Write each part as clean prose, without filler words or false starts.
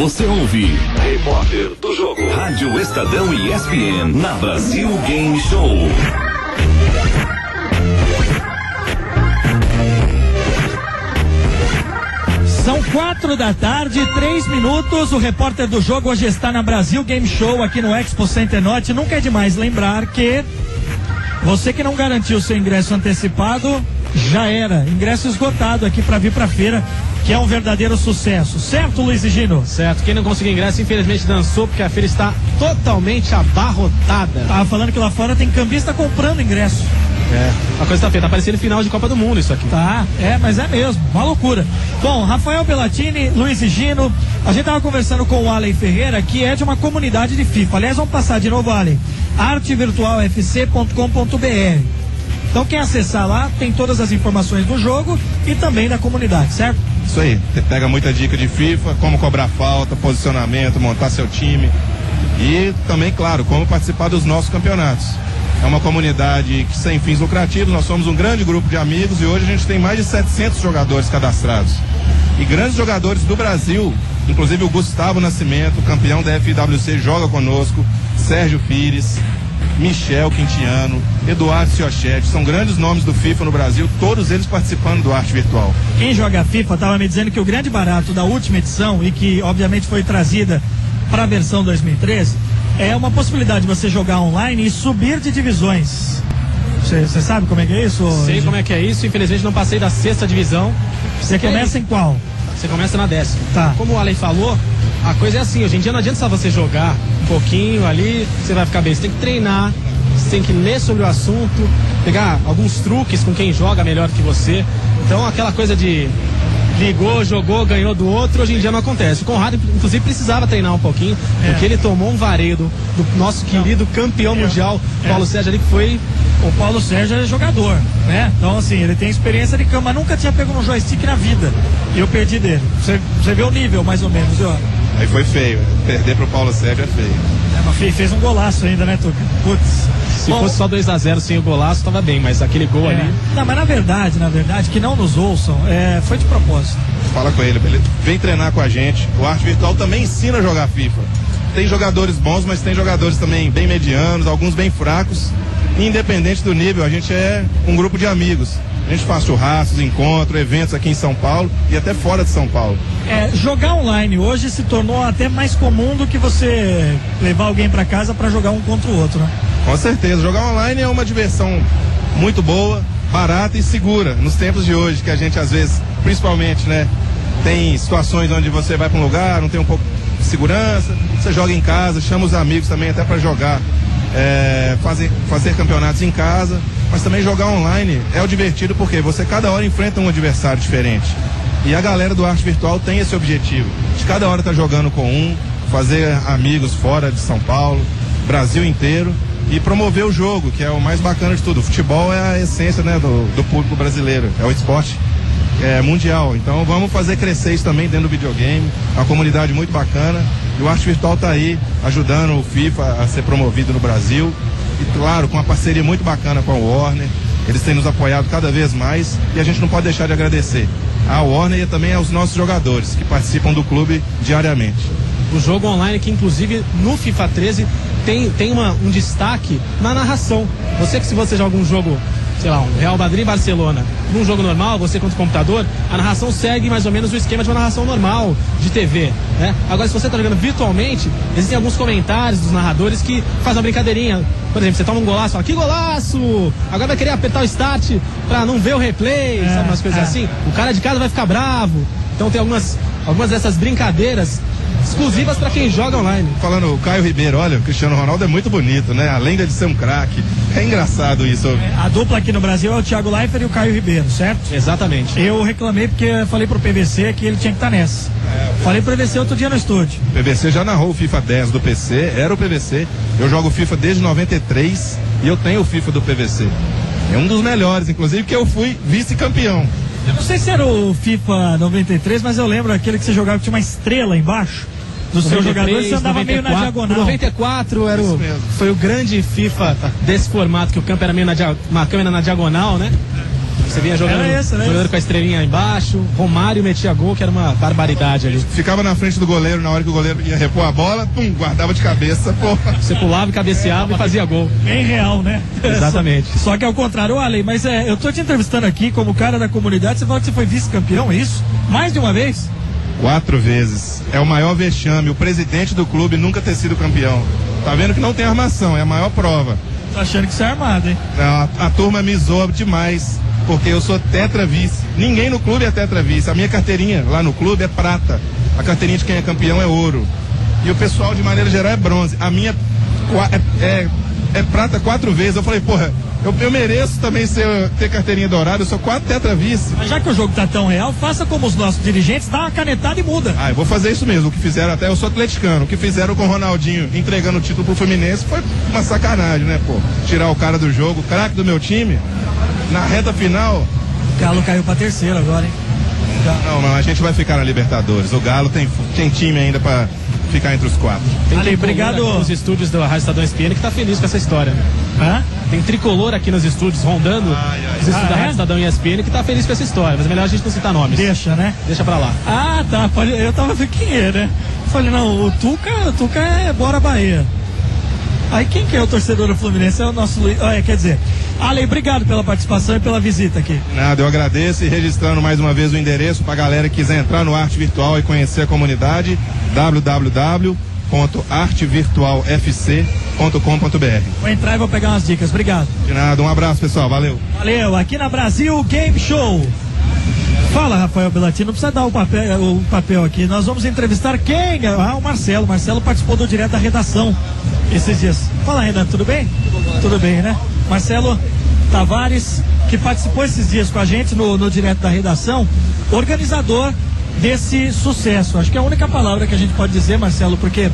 Você ouve Repórter do Jogo, Rádio Estadão e ESPN na Brasil Game Show. São 4h03. O Repórter do Jogo hoje está na Brasil Game Show aqui no Expo Center Norte. Nunca é demais lembrar que você que não garantiu seu ingresso antecipado, já era. Ingresso esgotado aqui para vir para a feira, que é um verdadeiro sucesso. Certo, Luiz e Gino? Certo. Quem não conseguiu ingresso, infelizmente dançou, porque a feira está totalmente abarrotada. Tava falando que lá fora tem cambista comprando ingresso. A coisa tá feia, tá parecendo final de Copa do Mundo isso aqui. Tá, mas é mesmo, uma loucura. Bom, Rafael Bellatini, Luiz e Gino, a gente tava conversando com o Allen Ferreira, que é de uma comunidade de FIFA. Aliás, vamos passar de novo, Allen, artevirtualfc.com.br. Então quem acessar lá tem todas as informações do jogo e também da comunidade, certo? Isso aí, você pega muita dica de FIFA, como cobrar falta, posicionamento, montar seu time e também, claro, como participar dos nossos campeonatos. É uma comunidade que sem fins lucrativos, nós somos um grande grupo de amigos e hoje a gente tem mais de 700 jogadores cadastrados. E grandes jogadores do Brasil, inclusive o Gustavo Nascimento, campeão da FWC, joga conosco, Sérgio Pires, Michel Quintiano, Eduardo Ciochetti, são grandes nomes do FIFA no Brasil, todos eles participando do Arte Virtual. Quem joga FIFA estava me dizendo que o grande barato da última edição, e que obviamente foi trazida para a versão 2013, é uma possibilidade de você jogar online e subir de divisões. Você sabe como é que é isso? Sei como é que é isso, infelizmente não passei da 6ª divisão. Você começa em qual? Você começa na 10ª. Tá. Como o Allen falou, a coisa é assim, hoje em dia não adianta só você jogar um pouquinho ali, você vai ficar bem. Você tem que treinar, você tem que ler sobre o assunto, pegar alguns truques com quem joga melhor que você. Então aquela coisa de ligou, jogou, ganhou do outro, hoje em dia não acontece. O Conrado, inclusive, precisava treinar um pouquinho, porque ele tomou um vareio do nosso querido campeão mundial, Paulo Sérgio ali, que foi... O Paulo Sérgio é jogador, né? Então, assim, ele tem experiência de campo, mas nunca tinha pego um joystick na vida. E eu perdi dele. Você vê o nível, mais ou menos, viu? Aí foi feio, perder pro Paulo Sérgio é feio. Mas fez um golaço ainda, né, Tuca? Putz. Se fosse só 2-0 sem o golaço, tava bem, mas aquele gol ali... Não, mas na verdade, que não nos ouçam, foi de propósito. Fala com ele vem treinar com a gente. O Arte Virtual também ensina a jogar FIFA. Tem jogadores bons, mas tem jogadores também bem medianos, alguns bem fracos. Independente do nível, a gente é um grupo de amigos. A gente faz churrascos, encontros, eventos aqui em São Paulo e até fora de São Paulo. Jogar online hoje se tornou até mais comum do que você levar alguém para casa para jogar um contra o outro, né? Com certeza, jogar online é uma diversão muito boa, barata e segura nos tempos de hoje, que a gente às vezes, principalmente, né, tem situações onde você vai para um lugar, não tem um pouco de segurança, você joga em casa, chama os amigos também até para jogar, fazer campeonatos em casa, mas também jogar online é o divertido porque você cada hora enfrenta um adversário diferente. E a galera do Arte Virtual tem esse objetivo, de cada hora estar jogando com fazer amigos fora de São Paulo, Brasil inteiro, e promover o jogo, que é o mais bacana de tudo. O futebol é a essência, né, do público brasileiro, é o esporte mundial. Então vamos fazer crescer isso também dentro do videogame, uma comunidade muito bacana, e o Arte Virtual está aí ajudando o FIFA a ser promovido no Brasil, e claro, com uma parceria muito bacana com a Warner. Eles têm nos apoiado cada vez mais e a gente não pode deixar de agradecer à Warner e também aos nossos jogadores que participam do clube diariamente. O jogo online que inclusive no FIFA 13 tem um destaque na narração. Se você joga um jogo, sei lá, um Real Madrid e Barcelona, num jogo normal, você contra o computador, a narração segue mais ou menos o esquema de uma narração normal de TV, né? Agora, se você está jogando virtualmente, existem alguns comentários dos narradores que fazem uma brincadeirinha. Por exemplo, você toma um golaço, fala, que golaço! Agora vai querer apertar o start pra não ver o replay, sabe, umas coisas assim. O cara de casa vai ficar bravo. Então tem algumas dessas brincadeiras exclusivas para quem joga online. Falando o Caio Ribeiro, olha, o Cristiano Ronaldo é muito bonito, né? Além de ser um craque, é engraçado isso. A dupla aqui no Brasil é o Thiago Leifert e o Caio Ribeiro, certo? Exatamente. Eu reclamei porque falei pro PVC que ele tinha que estar nessa. Falei pro PVC outro dia no estúdio. O PVC já narrou o FIFA 10 do PC, era o PVC. Eu jogo FIFA desde 93 e eu tenho o FIFA do PVC. É um dos melhores, inclusive, que eu fui vice-campeão. Eu não sei se era o FIFA 93, mas eu lembro aquele que você jogava que tinha uma estrela embaixo do seu jogador, você andava 94, meio na diagonal. 94 foi o grande FIFA desse formato, que o campo era meio uma câmera na diagonal, né? Você vinha jogando, jogando com a estrelinha embaixo, Romário metia gol, que era uma barbaridade ali. Ficava na frente do goleiro, na hora que o goleiro ia repor a bola, pum, guardava de cabeça, pô. Você pulava e cabeceava e fazia gol. Bem real, né? Exatamente. Só que ao contrário, Ale, mas eu tô te entrevistando aqui como cara da comunidade, você falou que você foi vice-campeão, é isso? Mais de uma vez? 4 vezes. É o maior vexame, o presidente do clube nunca ter sido campeão. Tá vendo que não tem armação, é a maior prova. Tô achando que você é armado, hein? Não, a turma me zoa demais, porque eu sou tetra-vice. Ninguém no clube é tetra-vice. A minha carteirinha lá no clube é prata. A carteirinha de quem é campeão é ouro. E o pessoal, de maneira geral, é bronze. A minha é prata 4 vezes. Eu falei, porra, eu mereço também ter carteirinha dourada. Eu sou 4 tetra-vice. Mas já que o jogo tá tão real, faça como os nossos dirigentes, dá uma canetada e muda. Eu vou fazer isso mesmo. O que fizeram, até eu sou atleticano, o que fizeram com o Ronaldinho entregando o título pro Fluminense foi uma sacanagem, né, pô? Tirar o cara do jogo, o craque do meu time, na reta final. O Galo caiu pra terceiro agora, hein? Não, a gente vai ficar na Libertadores. O Galo tem time ainda pra ficar entre os 4. Ale, obrigado. Nos estúdios da Rádio Estadão ESPN que tá feliz com essa história, né? Hã? Tem tricolor aqui nos estúdios, rondando os estúdios da Rádio Estadão ESPN que tá feliz com essa história, mas é melhor a gente não citar nomes. Deixa, né? Deixa pra lá. Ah, tá. Eu tava vendo quem é, né? Falei, não, o Tuca é Bora Bahia. Aí quem que é o torcedor do Fluminense? É o nosso Luiz. Quer dizer, Ale, obrigado pela participação e pela visita aqui. Nada, eu agradeço, e registrando mais uma vez o endereço pra galera que quiser entrar no Arte Virtual e conhecer a comunidade, www.artevirtualfc.com.br. Vou entrar e vou pegar umas dicas. Obrigado. De nada, um abraço, pessoal, valeu. Valeu, aqui na Brasil Game Show. Fala, Rafael Bellatini, não precisa dar o papel aqui. Nós vamos entrevistar quem? O Marcelo. Marcelo participou do Direto da Redação esses dias. Fala, Renato, tudo bem? Tudo bem, né? Marcelo Tavares, que participou esses dias com a gente no Direto da Redação, organizador desse sucesso. Acho que é a única palavra que a gente pode dizer, Marcelo, porque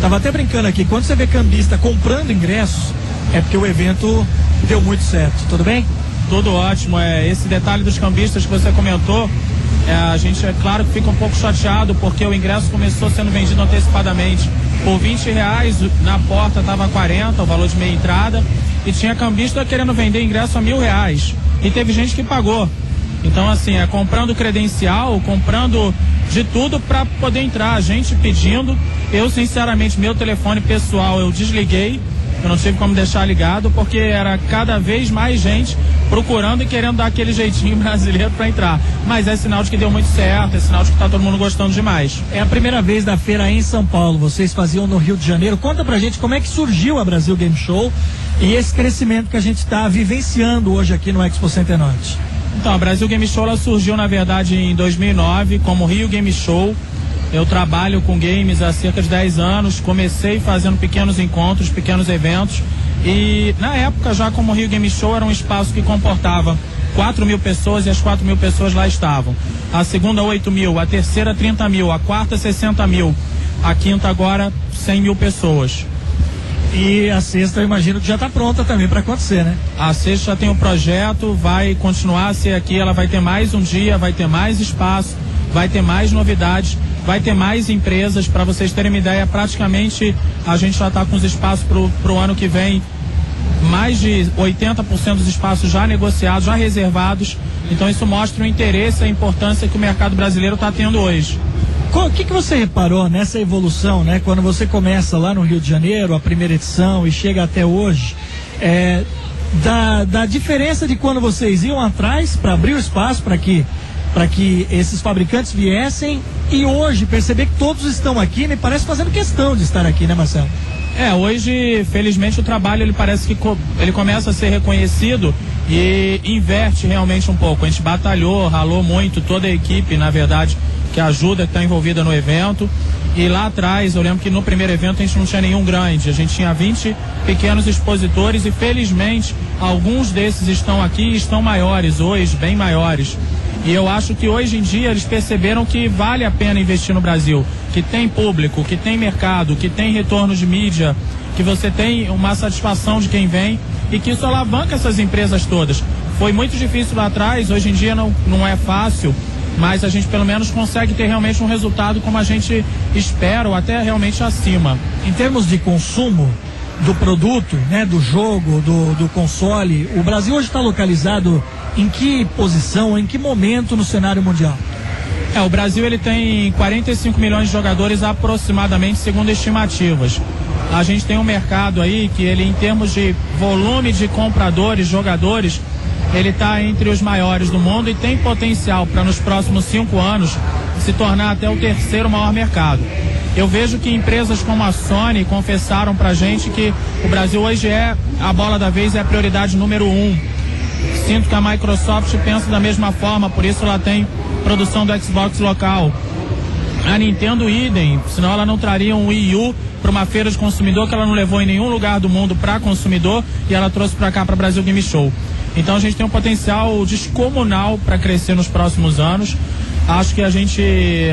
tava até brincando aqui, quando você vê cambista comprando ingressos, é porque o evento deu muito certo. Tudo bem? Tudo ótimo. Esse detalhe dos cambistas que você comentou, a gente é claro que fica um pouco chateado porque o ingresso começou sendo vendido antecipadamente por R$20, na porta estava 40, o valor de meia entrada, e tinha cambista querendo vender ingresso a R$1.000 e teve gente que pagou. Então, assim, comprando credencial, comprando de tudo para poder entrar, gente pedindo. Eu, sinceramente, meu telefone pessoal eu desliguei, eu não tive como deixar ligado, porque era cada vez mais gente procurando e querendo dar aquele jeitinho brasileiro para entrar. Mas é sinal de que deu muito certo, é sinal de que tá todo mundo gostando demais. É a primeira vez da feira em São Paulo, vocês faziam no Rio de Janeiro. Conta pra gente como é que surgiu a Brasil Game Show e esse crescimento que a gente está vivenciando hoje aqui no Expo Center Norte. Então, a Brasil Game Show ela surgiu, na verdade, em 2009 como Rio Game Show. Eu trabalho com games há cerca de 10 anos, comecei fazendo pequenos encontros, pequenos eventos, e na época já como Rio Game Show era um espaço que comportava 4.000 pessoas e as 4.000 pessoas lá estavam. A segunda 8.000, a terceira 30.000, a quarta 60.000, a quinta agora 100.000 pessoas. E a sexta eu imagino que já está pronta também para acontecer, né? A sexta já tem um projeto, vai continuar a ser aqui, ela vai ter mais um dia, vai ter mais espaço, vai ter mais novidades, vai ter mais empresas. Para vocês terem uma ideia, praticamente a gente já está com os espaços pro ano que vem, mais de 80% dos espaços já negociados, já reservados. Então isso mostra o interesse e a importância que o mercado brasileiro está tendo hoje. O que você reparou nessa evolução, né? Quando você começa lá no Rio de Janeiro, a primeira edição, e chega até hoje, da diferença de quando vocês iam atrás para abrir o espaço para que esses fabricantes viessem, e hoje perceber que todos estão aqui, me parece fazendo questão de estar aqui, né, Marcelo? Hoje, felizmente, o trabalho ele parece que ele começa a ser reconhecido e inverte realmente um pouco. A gente batalhou, ralou muito, toda a equipe, na verdade, que ajuda, que está envolvida no evento. E lá atrás, eu lembro que no primeiro evento a gente não tinha nenhum grande, a gente tinha 20 pequenos expositores e felizmente alguns desses estão aqui e estão maiores hoje, bem maiores. E eu acho que hoje em dia eles perceberam que vale a pena investir no Brasil, que tem público, que tem mercado, que tem retorno de mídia, que você tem uma satisfação de quem vem e que isso alavanca essas empresas todas. Foi muito difícil lá atrás, hoje em dia não é fácil, mas a gente pelo menos consegue ter realmente um resultado como a gente espera ou até realmente acima. Em termos de consumo, do produto, né, do jogo, do console, o Brasil hoje está localizado em que posição, em que momento no cenário mundial? O Brasil ele tem 45 milhões de jogadores aproximadamente, segundo estimativas. A gente tem um mercado aí que ele, em termos de volume de compradores, jogadores, ele está entre os maiores do mundo e tem potencial para nos próximos 5 anos se tornar até o terceiro maior mercado. Eu vejo que empresas como a Sony confessaram pra gente que o Brasil hoje a bola da vez, é a prioridade número 1. Sinto que a Microsoft pensa da mesma forma, por isso ela tem produção do Xbox local. A Nintendo idem, senão ela não traria um Wii U para uma feira de consumidor que ela não levou em nenhum lugar do mundo para consumidor e ela trouxe para cá, para Brasil Game Show. Então a gente tem um potencial descomunal para crescer nos próximos anos. Acho que a gente,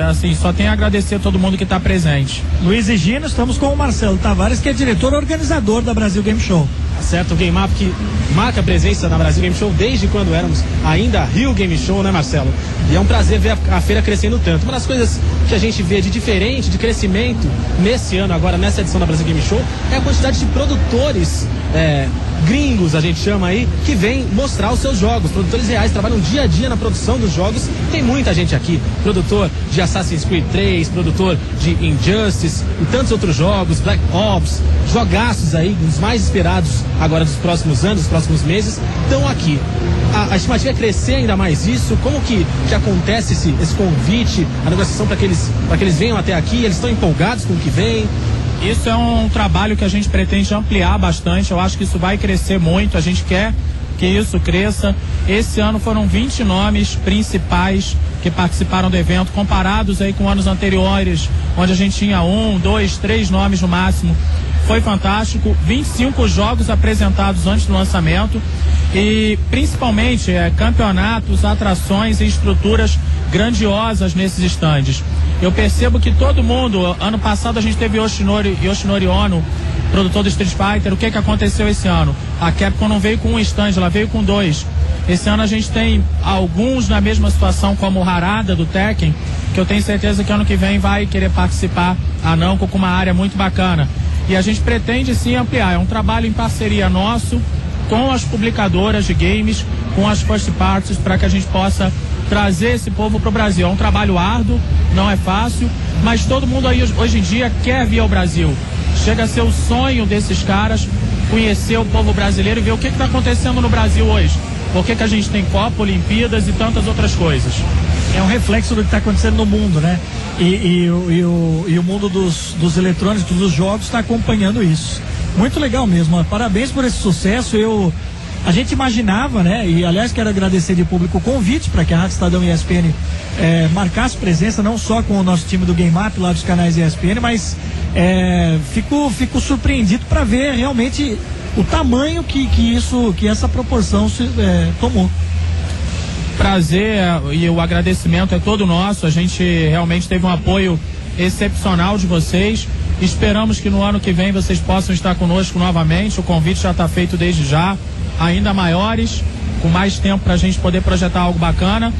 assim, só tem a agradecer a todo mundo que está presente. Luiz e Gino, estamos com o Marcelo Tavares, que é diretor organizador da Brasil Game Show. Certo, o Game Up que marca a presença na Brasil Game Show desde quando éramos ainda Rio Game Show, né, Marcelo? E é um prazer ver a feira crescendo tanto. Uma das coisas que a gente vê de diferente, de crescimento nesse ano, agora nessa edição da Brasil Game Show, é a quantidade de produtores gringos, a gente chama aí, que vem mostrar os seus jogos. Produtores reais, trabalham dia a dia na produção dos jogos. Tem muita gente aqui, produtor de Assassin's Creed 3, produtor de Injustice e tantos outros jogos, Black Ops, jogaços aí, os mais esperados agora dos próximos anos, dos próximos meses, estão aqui. A estimativa é crescer ainda mais isso. Como que acontece esse convite, a negociação para que eles venham até aqui? Eles estão empolgados com o que vem? Isso é um trabalho que a gente pretende ampliar bastante. Eu acho que isso vai crescer muito. A gente quer que isso cresça. Esse ano foram 20 nomes principais que participaram do evento, comparados aí com anos anteriores, onde a gente tinha 1, 2, 3 nomes no máximo. Foi fantástico. 25 jogos apresentados antes do lançamento e principalmente campeonatos, atrações e estruturas grandiosas nesses estandes. Eu percebo que todo mundo, ano passado a gente teve Yoshinori Ono, produtor do Street Fighter. O que aconteceu esse ano? A Capcom não veio com um stand, ela veio com 2. Esse ano a gente tem alguns na mesma situação, como o Harada do Tekken, que eu tenho certeza que ano que vem vai querer participar, a Namco, com uma área muito bacana. E a gente pretende sim ampliar, é um trabalho em parceria nosso com as publicadoras de games, com as first parties, para que a gente possa trazer esse povo para o Brasil. É um trabalho árduo, não é fácil, mas todo mundo aí hoje em dia quer vir ao Brasil. Chega a ser o sonho desses caras conhecer o povo brasileiro e ver o que está acontecendo no Brasil hoje. Por que a gente tem Copa, Olimpíadas e tantas outras coisas. É um reflexo do que está acontecendo no mundo, né? E o mundo dos eletrônicos, dos jogos, está acompanhando isso. Muito legal mesmo. Parabéns por esse sucesso. A gente imaginava, né? E aliás quero agradecer de público o convite para que a Rádio Estadão e ESPN marcasse presença, não só com o nosso time do Game Up lá dos canais ESPN, mas fico surpreendido para ver realmente o tamanho que essa proporção tomou. Prazer e o agradecimento é todo nosso. A gente realmente teve um apoio excepcional de vocês. Esperamos que no ano que vem vocês possam estar conosco novamente. O convite já está feito desde já, ainda maiores, com mais tempo para a gente poder projetar algo bacana.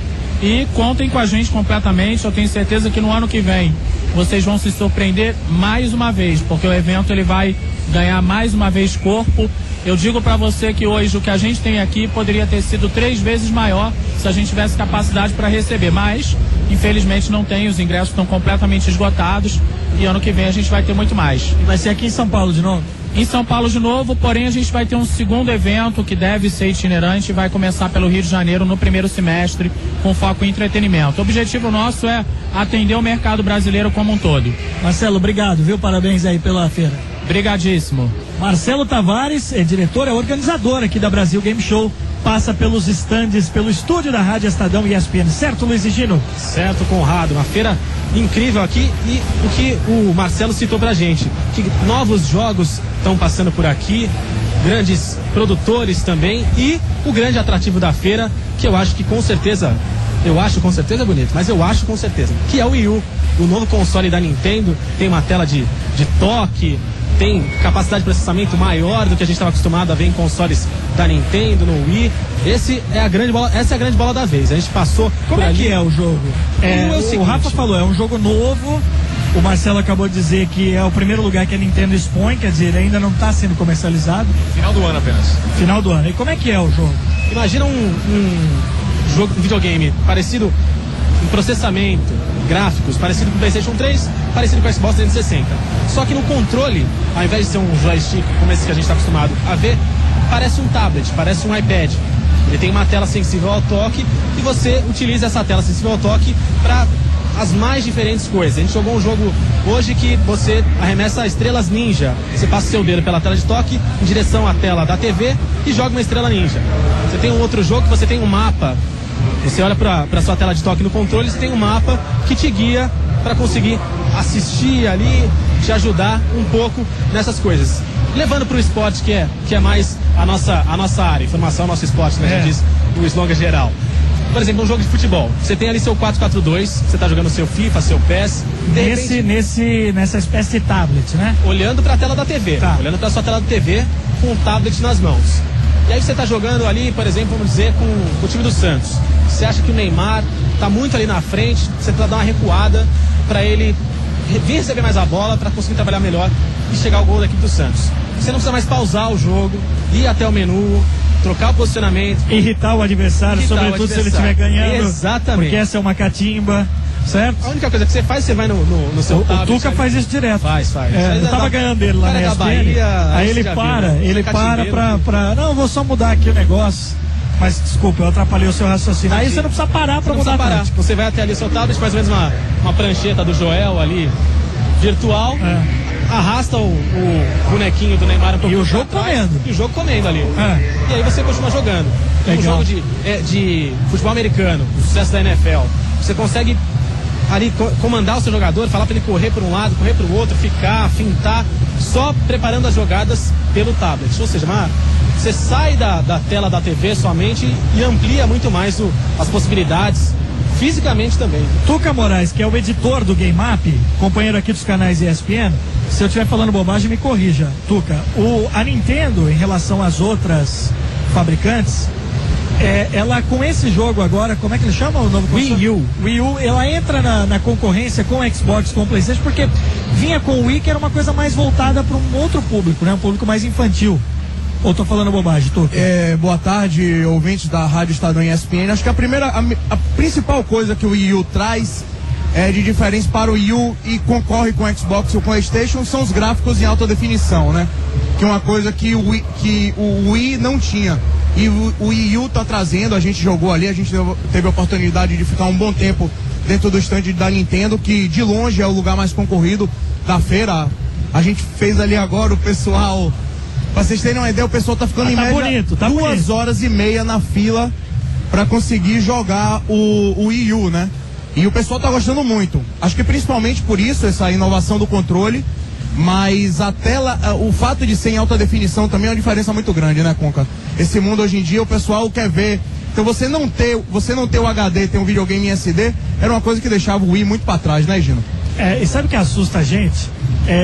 E contem com a gente completamente. Eu tenho certeza que no ano que vem vocês vão se surpreender mais uma vez, porque o evento ele vai ganhar mais uma vez corpo. Eu digo para você que hoje o que a gente tem aqui poderia ter sido 3 vezes maior se a gente tivesse capacidade para receber, mas infelizmente não tem, os ingressos estão completamente esgotados e ano que vem a gente vai ter muito mais. E vai ser aqui em São Paulo de novo? Em São Paulo de novo, porém a gente vai ter um segundo evento que deve ser itinerante e vai começar pelo Rio de Janeiro no primeiro semestre, com foco em entretenimento. O objetivo nosso é atender o mercado brasileiro como um todo. Marcelo, obrigado, viu? Parabéns aí pela feira. Obrigadíssimo. Marcelo Tavares é diretor, é organizador aqui da Brasil Game Show, passa pelos estandes, pelo estúdio da Rádio Estadão e ESPN, certo, Luiz e Gino? Certo, Conrado, uma feira incrível aqui e o que o Marcelo citou pra gente, que novos jogos estão passando por aqui, grandes produtores também e o grande atrativo da feira, que eu acho com certeza bonito, mas eu acho com certeza, que é o Wii U, o novo console da Nintendo, tem uma tela de toque, tem capacidade de processamento maior do que a gente estava acostumado a ver em consoles da Nintendo, no Wii. Essa é a grande bola da vez. A gente passou. Como é que é o jogo? O Rafa falou, é um jogo novo, O Marcelo acabou de dizer que é o primeiro lugar que a Nintendo expõe, quer dizer, ainda não está sendo comercializado. Final do ano apenas. Final do ano. E como é que é o jogo? Imagina um jogo, um videogame parecido em processamento, gráficos, parecido com o PlayStation 3, parecido com o Xbox 360. Só que no controle, ao invés de ser um joystick como esse que a gente está acostumado a ver, parece um tablet, parece um iPad. Ele tem uma tela sensível ao toque e você utiliza essa tela sensível ao toque para as mais diferentes coisas. A gente jogou um jogo hoje que você arremessa estrelas ninja. Você passa o seu dedo pela tela de toque em direção à tela da TV e joga uma estrela ninja. Você tem um outro jogo que você tem um mapa. Você olha para sua tela de toque no controle, você tem um mapa que te guia para conseguir assistir ali, te ajudar um pouco nessas coisas. Levando para o esporte que é mais a nossa área, informação, nosso esporte, né? Já diz o slogan geral. Por exemplo, um jogo de futebol. Você tem ali seu 4-4-2, você está jogando seu FIFA, seu PES. Nessa espécie de tablet, né? Olhando para a tela da TV. Tá. Olhando para sua tela da TV com o tablet nas mãos. E aí você está jogando ali, por exemplo, vamos dizer, com o time do Santos. Você acha que o Neymar está muito ali na frente, você precisa dar uma recuada para ele vir receber mais a bola, para conseguir trabalhar melhor e chegar ao gol da equipe do Santos. Você não precisa mais pausar o jogo, ir até o menu, trocar o posicionamento. Irritar o adversário, sobretudo se ele estiver ganhando. Exatamente. Porque essa é uma catimba, certo? A única coisa que você faz, você vai no seu tablet. O Tuca faz isso direto. Faz. Eu tava ganhando dele lá na ESPN. Bahia, aí ele para pra... Não, eu vou só mudar aqui o negócio. Mas desculpa, eu atrapalhei o seu raciocínio. Aí você não precisa parar pra mudar a tática. Você vai até ali o seu tablet, faz mais ou menos uma prancheta do Joel ali, virtual. Arrasta o bonequinho do Neymar um pouco. E o jogo trás, comendo. E o jogo comendo ali. E aí você continua jogando. Um jogo de futebol americano, o sucesso da NFL. Você consegue ali comandar o seu jogador, falar para ele correr por um lado, correr para o outro, ficar, fintar, só preparando as jogadas pelo tablet. Ou seja, você sai da tela da TV somente e amplia muito mais as possibilidades, fisicamente também. Tuca Moraes, que é o editor do Game Up, companheiro aqui dos canais ESPN, se eu estiver falando bobagem, me corrija. Tuca, a Nintendo, em relação às outras fabricantes, ela com esse jogo agora, como é que ele chama o novo console? Wii U, ela entra na concorrência com o Xbox, com o PlayStation, porque vinha com o Wii, que era uma coisa mais voltada para um outro público, né? Um público mais infantil. Ou tô falando bobagem, Tuca? Boa tarde, ouvintes da Rádio Estadão ESPN. Acho que a principal coisa que o Wii U traz de diferença para o Wii U e concorre com o Xbox e o PlayStation são os gráficos em alta definição, né? Que é uma coisa que o Wii não tinha. E o Wii U tá trazendo, a gente jogou ali, a gente teve a oportunidade de ficar um bom tempo dentro do stand da Nintendo, que de longe é o lugar mais concorrido da feira. A gente fez ali agora o pessoal... Pra vocês terem uma ideia, o pessoal tá ficando em média 2 horas e meia na fila pra conseguir jogar o Wii U, né? E o pessoal tá gostando muito. Acho que principalmente por isso, essa inovação do controle, mas a tela, o fato de ser em alta definição também é uma diferença muito grande, né, Conca? Esse mundo hoje em dia, o pessoal quer ver. Então você não ter o HD, ter um videogame em SD, era uma coisa que deixava o Wii muito pra trás, né, Gino? E sabe o que assusta a gente?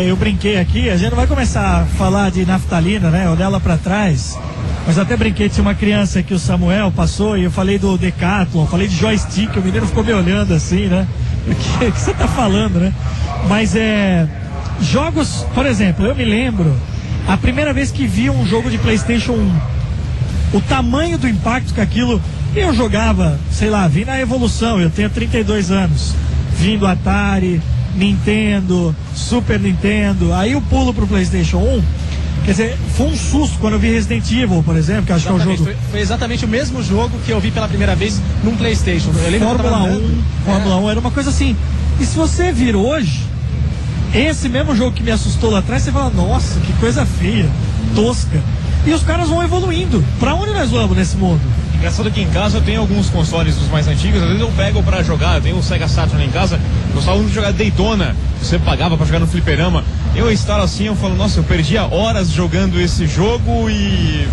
Eu brinquei aqui, a gente não vai começar a falar de naftalina, né? Olhar lá pra trás. Mas até brinquei, tinha uma criança que o Samuel passou e eu falei do Decathlon, falei de joystick, o menino ficou me o assim, né? O que você tá falando, né? Mas jogos, por exemplo, eu me lembro a primeira vez que vi um jogo de PlayStation 1, o tamanho do impacto que aquilo, eu jogava, sei lá, vi na evolução, eu tenho 32 anos, vindo Atari, Nintendo, Super Nintendo, aí eu pulo pro PlayStation 1, quer dizer, foi um susto quando eu vi Resident Evil, por exemplo, que acho que é o jogo... Foi exatamente o mesmo jogo que eu vi pela primeira vez num PlayStation. Fórmula 1 era uma coisa assim. E se você vir hoje, esse mesmo jogo que me assustou lá atrás, você fala, nossa, que coisa feia, tosca. E os caras vão evoluindo. Pra onde nós vamos nesse mundo? Engraçado que em casa eu tenho alguns consoles dos mais antigos, às vezes eu pego pra jogar, eu tenho o Sega Saturn em casa, gostava muito de jogar Daytona, você pagava pra jogar no fliperama, eu instalo assim, eu falo, nossa, eu perdia horas jogando esse jogo e...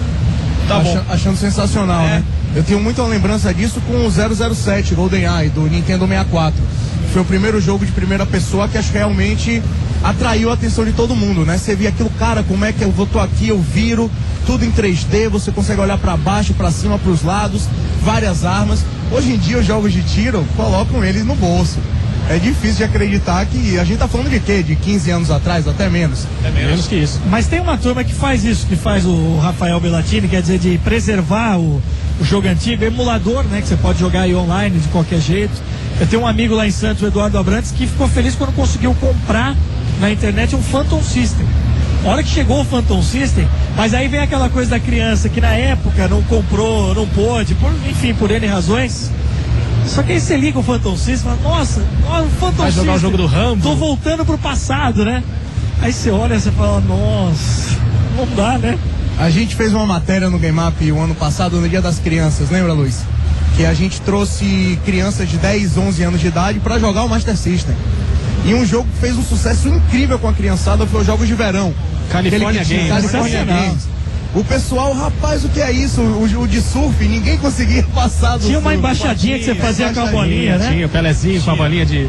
tá bom. Achando sensacional, né? Eu tenho muita lembrança disso com o 007 GoldenEye, do Nintendo 64. Foi o primeiro jogo de primeira pessoa que acho que realmente atraiu a atenção de todo mundo, né? Você via aquilo, cara, como é que eu tô aqui, eu viro, tudo em 3D, você consegue olhar para baixo, para cima, para os lados, várias armas. Hoje em dia os jogos de tiro colocam eles no bolso. é difícil de acreditar que a gente tá falando de quê? De 15 anos atrás, até menos. Menos que isso. Mas tem uma turma que faz isso, que faz o Rafael Bellatini, quer dizer, de preservar o jogo antigo, emulador, né? Que você pode jogar aí online de qualquer jeito. Eu tenho um amigo lá em Santos, o Eduardo Abrantes, que ficou feliz quando conseguiu comprar na internet um Phantom System. A hora que chegou o Phantom System, mas aí vem aquela coisa da criança que na época não comprou, não pôde, por N razões. Só que aí você liga o Phantom System e fala, nossa, o Phantom Vai jogar System, o jogo do Rambo. tô voltando pro passado, né? Aí você olha e você fala, nossa, não dá, né? A gente fez uma matéria no Game Up o ano passado, no Dia das Crianças, lembra, Luiz? Que a gente trouxe crianças de 10, 11 anos de idade para jogar o Master System. E um jogo que fez um sucesso incrível com a criançada foi os Jogos de Verão. California Games. California Games. O pessoal, rapaz, o que é isso? O de surf, ninguém conseguia passar do Tinha uma surf. embaixadinha que você fazia com a bolinha, né? Tinha o Pelezinho com a bolinha de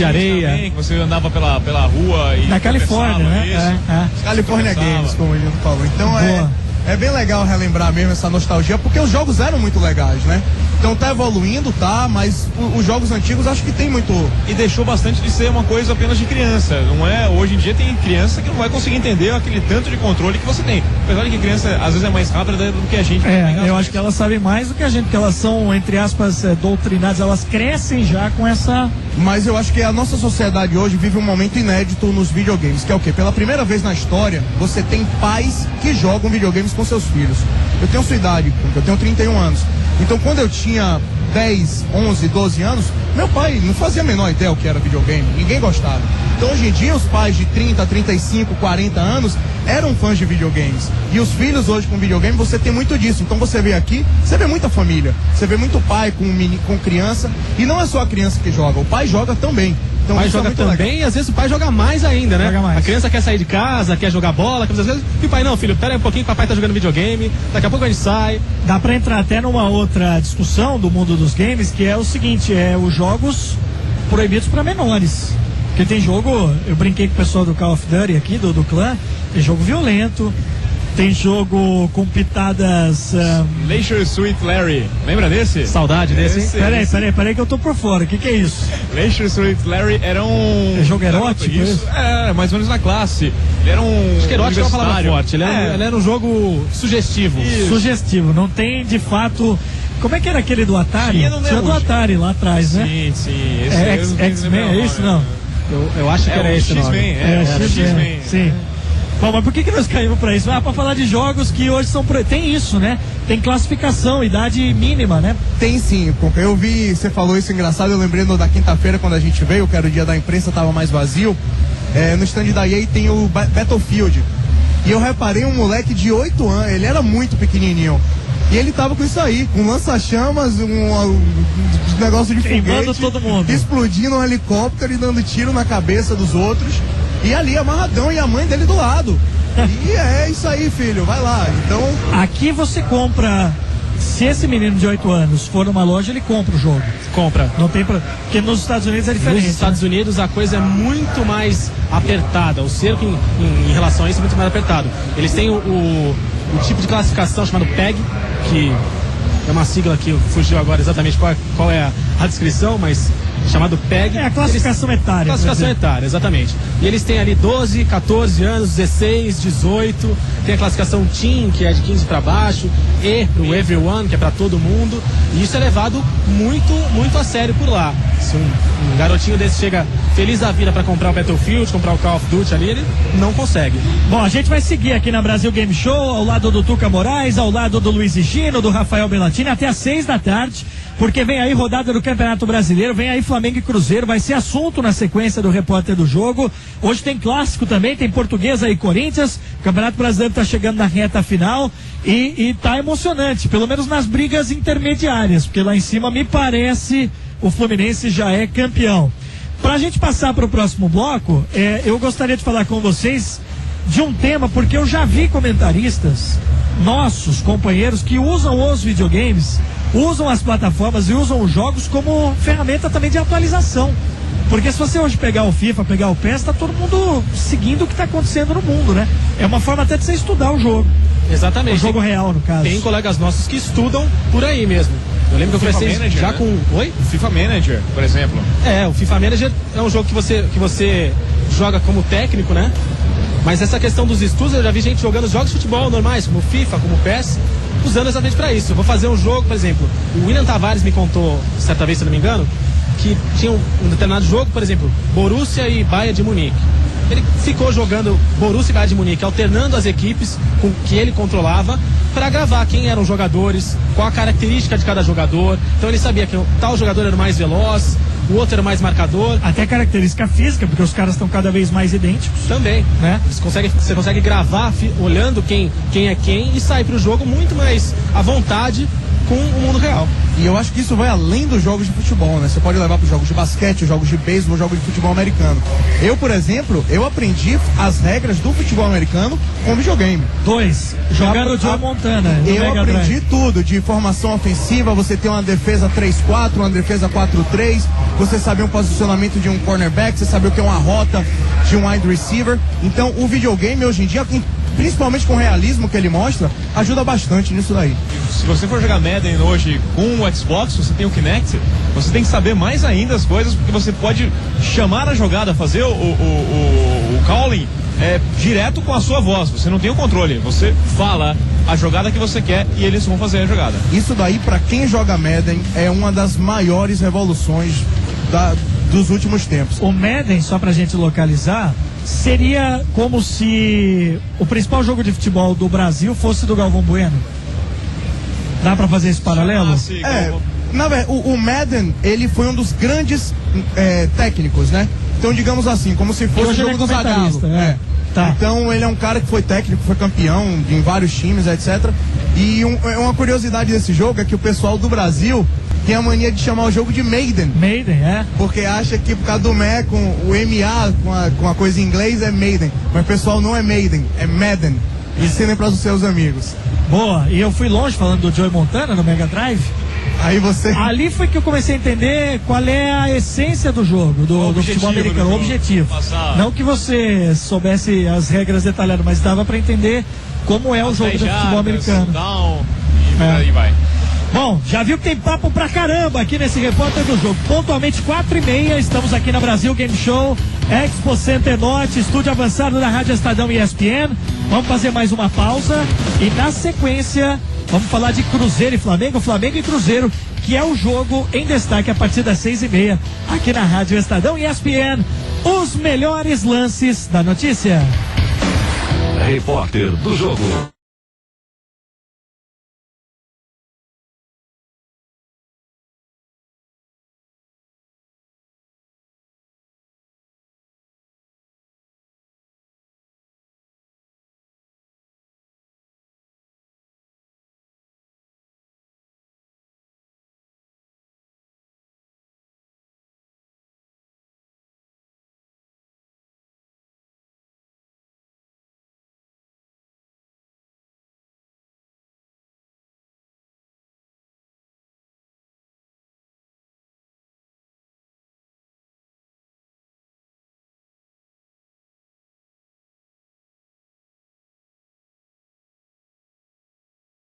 areia. Também, que você andava pela rua e Na Califórnia, né? California Começava. Games, como o Gildo falou. Então Boa. é bem legal relembrar mesmo essa nostalgia, porque os jogos eram muito legais, né? Então tá evoluindo, tá, mas os jogos antigos acho que tem muito... E deixou bastante de ser uma coisa apenas de criança, não é? Hoje em dia tem criança que não vai conseguir entender aquele tanto de controle que você tem. Apesar de que criança às vezes é mais rápida do que a gente. Eu acho que elas sabem mais do que a gente, porque elas são, entre aspas, doutrinadas, elas crescem já com essa... Mas eu acho que a nossa sociedade hoje vive um momento inédito nos videogames, que é o quê? Pela primeira vez na história, você tem pais que jogam videogames com seus filhos. Eu tenho sua idade, eu tenho 31 anos. Então quando eu tinha 10, 11, 12 anos, meu pai não fazia a menor ideia o que era videogame, ninguém gostava. Então hoje em dia os pais de 30, 35, 40 anos eram fãs de videogames. E os filhos hoje com videogame, você tem muito disso. Então você vê aqui, você vê muita família, você vê muito pai com criança, e não é só a criança que joga, o pai joga também. Então, O pai isso é joga muito também legal. e às vezes o pai joga mais ainda, né? Joga mais. A criança quer sair de casa, quer jogar bola, às vezes, e o pai, não, filho, pera aí um pouquinho, papai tá jogando videogame, daqui a pouco a gente sai. Dá pra entrar até numa outra discussão do mundo dos games, que é o seguinte, os jogos proibidos pra menores. Porque tem jogo, eu brinquei com o pessoal do Call of Duty aqui, do clã, tem jogo violento, tem jogo com pitadas... Leisure Suit Larry, lembra desse? Saudade desse, hein? Peraí que eu tô por fora, o que é isso? Leisure Suit Larry era um... É jogo erótico, Isso, mais ou menos na classe. Ele era um... Acho que erótico é uma palavra universitário. forte, ele era um jogo sugestivo. Sugestivo, não tem de fato... Como é que era aquele do Atari? Tinha no Tinha do Neo Atari lá atrás, né? Sim. Esse É eu não tenho que X-Men, lembrar o é isso nome. não? Eu acho que era o esse o nome. X-Men, X-Men, X-Men. sim. Bom, mas por que nós caímos pra isso? Pra falar de jogos que hoje são... Tem isso, né? Tem classificação, idade mínima, né? Tem sim, Conca. Eu vi, você falou isso engraçado, eu lembrei da quinta-feira quando a gente veio, que era o dia da imprensa, tava mais vazio. No stand da EA tem o Battlefield. E eu reparei um moleque de 8 anos, ele era muito pequenininho. E ele tava com isso aí, com lança-chamas, um negócio de Queimando foguete, todo mundo. explodindo um helicóptero e dando tiro na cabeça dos outros. E ali amarradão e a mãe dele do lado. E é isso aí, filho, vai lá. Então, Aqui você compra... Se esse menino de 8 anos for numa loja, ele compra o jogo. Compra. Não tem pra... Porque nos Estados Unidos é diferente. Nos Estados Unidos a coisa é muito mais apertada, o cerco em relação a isso é muito mais apertado. Eles têm o tipo de classificação chamado PEG, que é uma sigla que fugiu agora exatamente qual é a descrição, mas chamado PEG. É a classificação etária. Classificação etária, exatamente. E eles têm ali 12, 14 anos, 16, 18, tem a classificação Teen, que é de 15 para baixo, e o Everyone, que é para todo mundo, e isso é levado muito, muito a sério por lá. Se um garotinho desse chega feliz da vida para comprar o Battlefield, comprar o Call of Duty ali, ele não consegue. Bom, a gente vai seguir aqui na Brasil Game Show, ao lado do Tuca Moraes, ao lado do Luiz Gino, do Rafael Bellatini, até às 6 da tarde, porque vem aí rodada do Campeonato Brasileiro, vem aí Flamengo e Cruzeiro, vai ser assunto na sequência do repórter do jogo. Hoje tem clássico também, tem Portuguesa e Corinthians, o Campeonato Brasileiro está chegando na reta final e tá emocionante, pelo menos nas brigas intermediárias, porque lá em cima me parece o Fluminense já é campeão. Pra gente passar para o próximo bloco, eu gostaria de falar com vocês de um tema, porque eu já vi comentaristas, nossos companheiros, que usam os videogames, usam as plataformas e usam os jogos como ferramenta também de atualização. Porque se você hoje pegar o FIFA, pegar o PES, tá todo mundo seguindo o que está acontecendo no mundo, né? É uma forma até de você estudar o jogo. Exatamente. O jogo real, no caso. Tem colegas nossos que estudam por aí mesmo. Eu lembro que eu FIFA comecei Manager, já né? com... Oi? FIFA Manager, por exemplo. O FIFA Manager é um jogo que você joga como técnico, né? Mas essa questão dos estudos, eu já vi gente jogando jogos de futebol normais, como FIFA, como PES, usando exatamente para isso. Eu vou fazer um jogo, por exemplo, o William Tavares me contou, certa vez, se não me engano, que tinha um determinado jogo, por exemplo, Borussia e Bayern de Munique. Ele ficou jogando Borussia e Bayern de Munique, alternando as equipes que ele controlava, para gravar quem eram os jogadores, qual a característica de cada jogador. Então ele sabia que tal jogador era mais veloz, o outro era mais marcador. Até característica física, porque os caras estão cada vez mais idênticos. Também, né? Você consegue gravar olhando quem é quem e sair pro jogo muito mais à vontade com o mundo real. E eu acho que isso vai além dos jogos de futebol, né? Você pode levar para os jogos de basquete, jogos de beisebol, jogos de futebol americano. Eu, por exemplo, eu aprendi as regras do futebol americano com videogame. 2. Jogando o Joe Montana. Eu aprendi tudo, de formação ofensiva, você tem uma defesa 3-4, uma defesa 4-3, você saber um posicionamento de um cornerback, você saber o que é uma rota de um wide receiver. Então, o videogame hoje em dia, principalmente com o realismo que ele mostra, ajuda bastante nisso daí. Se você for jogar Madden hoje com o Xbox, você tem o Kinect, você tem que saber mais ainda as coisas, porque você pode chamar a jogada, fazer o calling direto com a sua voz. Você não tem o controle, você fala a jogada que você quer e eles vão fazer a jogada. Isso daí, pra quem joga Madden, é uma das maiores revoluções dos últimos tempos. O Madden, só pra gente localizar, seria como se o principal jogo de futebol do Brasil fosse do Galvão Bueno. Dá pra fazer esse paralelo? Sim, na verdade, o Madden, ele foi um dos grandes técnicos, né? Então, digamos assim, como se fosse o jogo do Zagallo. Tá. Então, ele é um cara que foi técnico, foi campeão em vários times, etc. E uma curiosidade desse jogo é que o pessoal do Brasil tem a mania de chamar o jogo de Maiden. Maiden, Porque acha que por causa do ME, com o MA, com a coisa em inglês, é Maiden. Mas o pessoal não é Maiden, é Madden. Ensinem para os seus amigos. Boa, e eu fui longe falando do Joey Montana no Mega Drive. Aí você... Ali foi que eu comecei a entender qual é a essência do jogo, do futebol americano, o objetivo. Não que você soubesse as regras detalhadas, mas dava para entender como é o jogo do futebol americano. Aí vai. Bom, já viu que tem papo pra caramba aqui nesse repórter do jogo. Pontualmente 4h30, estamos aqui na Brasil Game Show, Expo Center Norte, estúdio avançado da Rádio Estadão e ESPN. Vamos fazer mais uma pausa e na sequência vamos falar de Cruzeiro e Flamengo, Flamengo e Cruzeiro, que é o jogo em destaque a partir das 6h30 aqui na Rádio Estadão e ESPN. Os melhores lances da notícia. Repórter do jogo.